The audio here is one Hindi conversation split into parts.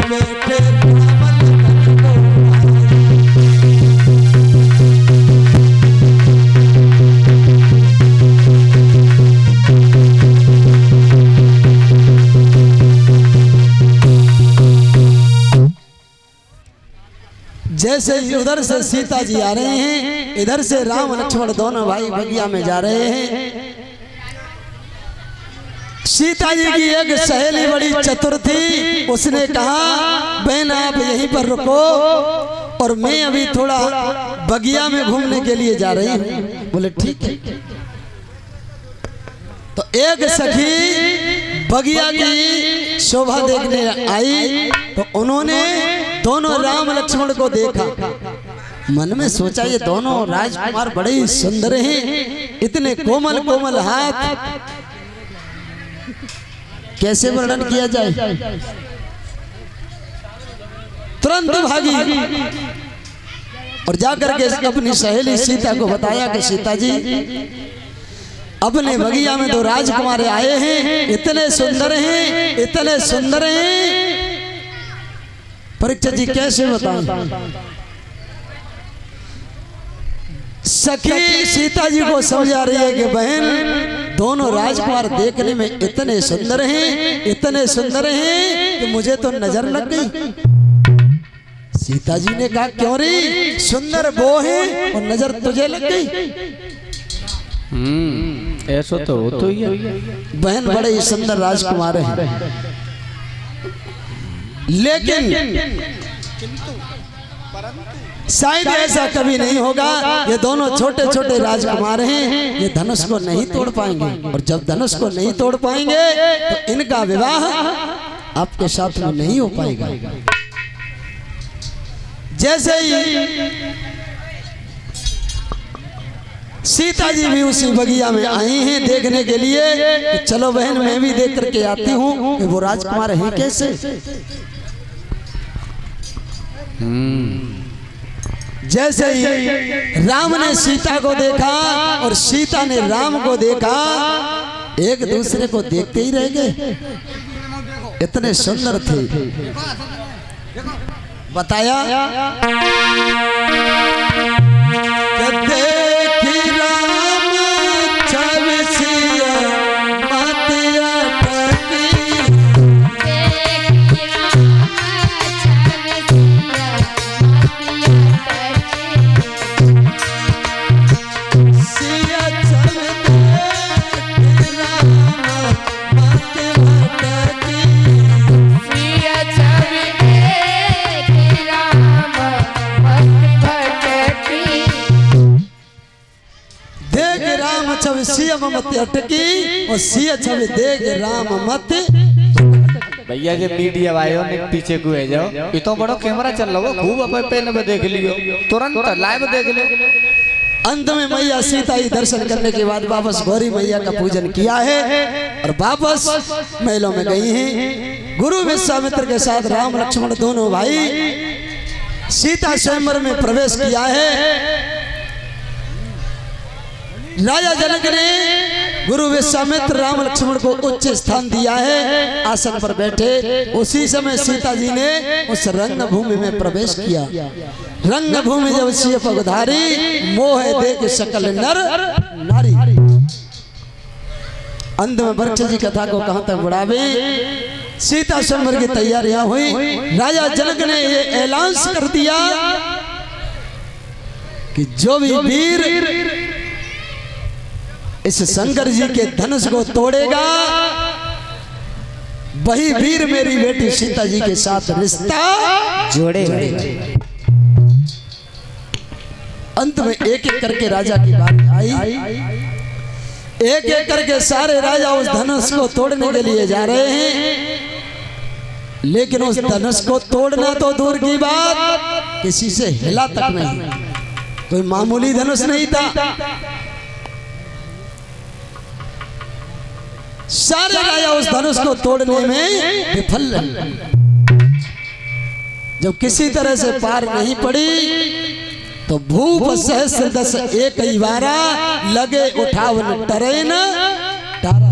बैठे राम लखन को जैसे उधर से सीता जी आ रहे हैं, इधर से राम लक्ष्मण दोनों भाई बगिया में जा रहे हैं। सीता जी की एक सहेली बड़ी चतुर थी, उसने कहा बहन आप यहीं पर रुको और मैं अभी थोड़ा बगिया में घूमने के लिए जा रही हूँ। बोले ठीक है। तो एक सखी बगिया की शोभा देखने आई तो उन्होंने दोनों राम लक्ष्मण को देखा। मन में सोचा ये दोनों राजकुमार बड़े ही सुंदर हैं, इतने कोमल कोमल हाथ, कैसे वर्णन किया जाए। तुरंत भागी और जाकर के अपनी सहेली सीता को बताया कि सीता जी अपने बगिया में दो राजकुमार आए हैं, इतने सुंदर हैं, इतने सुंदर हैं। परीक्षित जी कैसे बताएं। सखी सीता जी को समझा रही है कि बहन दोनों राजकुमार देखने में इतने सुंदर हैं, इतने सुंदर हैं कि मुझे तो नजर लग गई। सीता जी ने कहा क्यों रे, सुंदर वो है और नजर तुझे लग गई। ऐसा तो ही है। बहन बड़े ही सुंदर राजकुमार हैं, लेकिन शायद ऐसा कभी नहीं होगा। ये दोनों छोटे छोटे राजकुमार हैं, ये धनुष को नहीं तोड़ पाएंगे और जब धनुष को नहीं तोड़ पाएंगे तो इनका विवाह आपके साथ में नहीं हो पाएगा। जैसे ही सीता जी भी उसी बगिया में आई हैं देखने के लिए कि चलो बहन मैं भी देख करके आती हूँ कि वो राजकुमार हैं कैसे। जैसे ही राम ने सीता को देखा और सीता ने राम को देखा, एक दूसरे को देखते ही रह गए, इतने सुंदर थे। बताया देखी राम छवि सिया मतिया मत अटकी और सिया छवि देख राम मत। भैया जे मीडिया वालों ने पीछे को है जाओ, ये तो बड़ा कैमरा चल रहा है, खूब अपने पेन में देख लियो, तुरंत लाइव देख लो। अंत में मैया सीता ही दर्शन करने के बाद वापस गौरी मैया का पूजन किया है और वापस महलों में गई हैं। गुरु विश्वामित्र के साथ राम लक्ष्मण दोनों भाई सीता स्वयंवर में प्रवेश किया है। राजा जनक ने गुरु विश्वामित्र राम लक्ष्मण को उच्च स्थान दिया है, आसन पर बैठे। उसी समय सीता जी ने उस रंगभूमि में प्रवेश किया। रंगभूमि जब सिय पगधारी, मोह देख सकल नर नारी। अंत में वृक्ष जी कथा को कहां तक बढ़ावे। सीता स्वयंवर की तैयारियां हुई। राजा जनक ने ये ऐलान कर दिया कि जो भी वीर इस शंकर जी के धनुष को तोड़ेगा वही वीर मेरी बेटी सीता जी के साथ रिश्ता जोड़ेगा। अंत में एक एक करके राजा की बात आई। एक एक करके सारे राजा उस धनुष को तोड़ने के लिए जा रहे हैं, लेकिन उस धनुष को तोड़ना तो दूर की बात, किसी से हिला तक नहीं। कोई मामूली धनुष नहीं था। सारे राजा उस धनुष को तोड़ने में विफल रहे। जब किसी तरह से पार नहीं पड़ी तो भूप सहस्र दस एक ही बारा लगे उठावन टरेन टारा।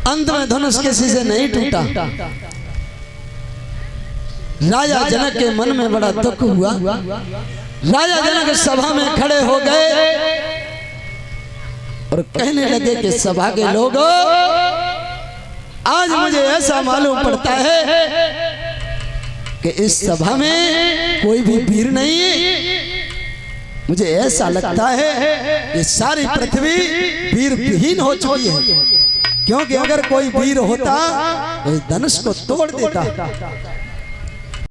अंत में धनुष किसी से नहीं टूटा। राजा जनक के मन में बड़ा दुख हुआ। राजा जनक सभा में खड़े हो गए और कहने लगे कि सभा के लोगों, आज मुझे ऐसा मालूम पड़ता है कि इस सभा में कोई भी वीर नहीं है। मुझे ऐसा लगता है कि सारी पृथ्वी वीर विहीन हो चुकी है, क्योंकि अगर कोई वीर होता तो इस धनुष को तोड़ देता।